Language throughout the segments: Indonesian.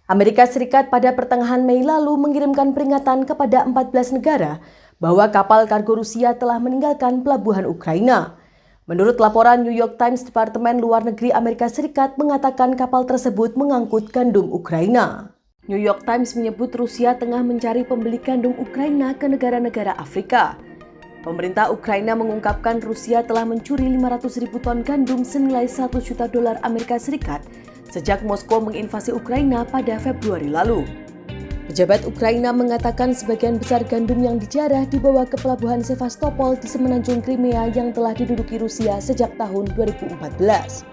Amerika Serikat pada pertengahan Mei lalu mengirimkan peringatan kepada 14 negara bahwa kapal kargo Rusia telah meninggalkan pelabuhan Ukraina. Menurut laporan New York Times, Departemen Luar Negeri Amerika Serikat mengatakan kapal tersebut mengangkut gandum Ukraina. New York Times menyebut Rusia tengah mencari pembeli gandum Ukraina ke negara-negara Afrika. Pemerintah Ukraina mengungkapkan Rusia telah mencuri 500.000 ton gandum senilai $1 juta Amerika Serikat sejak Moskow menginvasi Ukraina pada Februari lalu. Pejabat Ukraina mengatakan sebagian besar gandum yang dijarah dibawa ke pelabuhan Sevastopol di semenanjung Crimea yang telah diduduki Rusia sejak tahun 2014.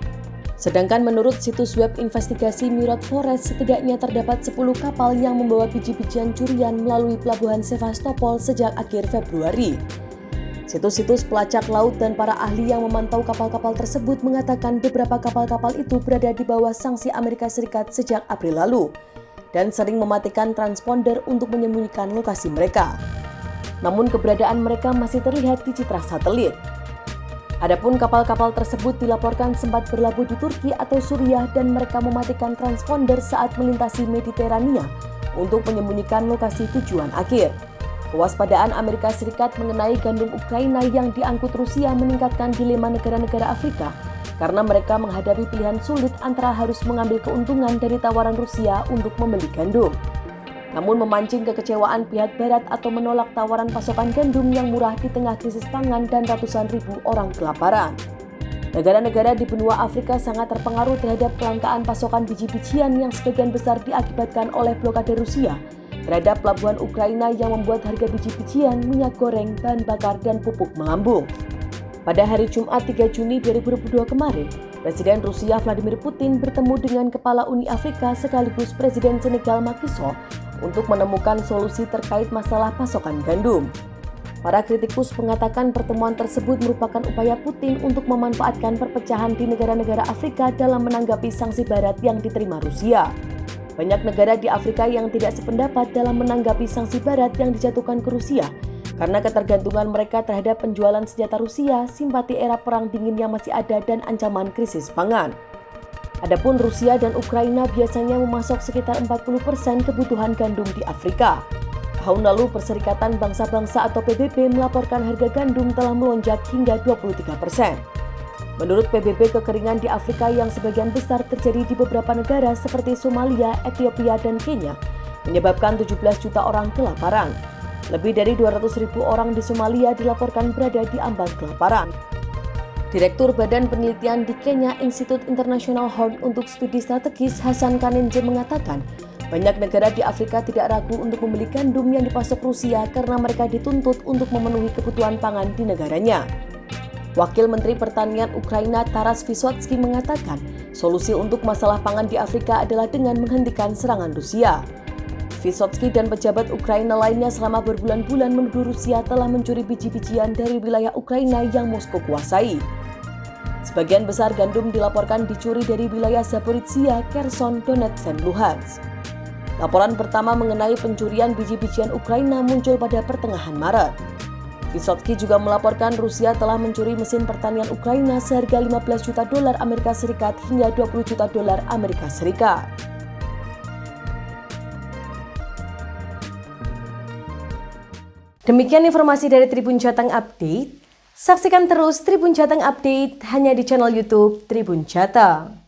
Sedangkan menurut situs web investigasi Murat Forest, setidaknya terdapat 10 kapal yang membawa biji-bijian curian melalui pelabuhan Sevastopol sejak akhir Februari. Situs-situs pelacak laut dan para ahli yang memantau kapal-kapal tersebut mengatakan beberapa kapal-kapal itu berada di bawah sanksi Amerika Serikat sejak April lalu dan sering mematikan transponder untuk menyembunyikan lokasi mereka. Namun keberadaan mereka masih terlihat di citra satelit. Adapun kapal-kapal tersebut dilaporkan sempat berlabuh di Turki atau Suriah dan mereka mematikan transponder saat melintasi Mediterania untuk menyembunyikan lokasi tujuan akhir. Kewaspadaan Amerika Serikat mengenai gandum Ukraina yang diangkut Rusia meningkatkan dilema negara-negara Afrika karena mereka menghadapi pilihan sulit antara harus mengambil keuntungan dari tawaran Rusia untuk membeli gandum, namun memancing kekecewaan pihak Barat atau menolak tawaran pasokan gandum yang murah di tengah krisis pangan dan ratusan ribu orang kelaparan. Negara-negara di benua Afrika sangat terpengaruh terhadap kelangkaan pasokan biji-bijian yang sebagian besar diakibatkan oleh blokade Rusia terhadap pelabuhan Ukraina yang membuat harga biji-bijian, minyak goreng, bahan bakar, dan pupuk melambung. Pada hari Jumat 3 Juni 2022 kemarin, Presiden Rusia Vladimir Putin bertemu dengan Kepala Uni Afrika sekaligus Presiden Senegal Macky Sall untuk menemukan solusi terkait masalah pasokan gandum. Para kritikus mengatakan pertemuan tersebut merupakan upaya Putin untuk memanfaatkan perpecahan di negara-negara Afrika dalam menanggapi sanksi Barat yang diterima Rusia. Banyak negara di Afrika yang tidak sependapat dalam menanggapi sanksi Barat yang dijatuhkan ke Rusia karena ketergantungan mereka terhadap penjualan senjata Rusia, simpati era perang dingin yang masih ada, dan ancaman krisis pangan. Adapun Rusia dan Ukraina biasanya memasok sekitar 40% kebutuhan gandum di Afrika. Tahun lalu Perserikatan Bangsa-Bangsa atau PBB melaporkan harga gandum telah melonjak hingga 23%. Menurut PBB, kekeringan di Afrika yang sebagian besar terjadi di beberapa negara seperti Somalia, Ethiopia, dan Kenya menyebabkan 17 juta orang kelaparan. Lebih dari 200.000 orang di Somalia dilaporkan berada di ambang kelaparan. Direktur Badan Penelitian di Kenya, Institute International Horn untuk Studi Strategis, Hassan Kanenje mengatakan banyak negara di Afrika tidak ragu untuk membeli gandum yang dipasok Rusia karena mereka dituntut untuk memenuhi kebutuhan pangan di negaranya. Wakil Menteri Pertanian Ukraina Taras Vysotsky mengatakan solusi untuk masalah pangan di Afrika adalah dengan menghentikan serangan Rusia. Vysotsky dan pejabat Ukraina lainnya selama berbulan-bulan menuduh Rusia telah mencuri biji-bijian dari wilayah Ukraina yang Moskow kuasai. Sebagian besar gandum dilaporkan dicuri dari wilayah Zaporizhia, Kherson, Donetsk, dan Luhansk. Laporan pertama mengenai pencurian biji-bijian Ukraina muncul pada pertengahan Maret. Vysotsky juga melaporkan Rusia telah mencuri mesin pertanian Ukraina seharga $15 juta Amerika Serikat hingga $20 juta Amerika Serikat. Demikian informasi dari Tribun Jateng Update. Saksikan terus Tribun Jateng Update hanya di channel YouTube Tribun Jateng.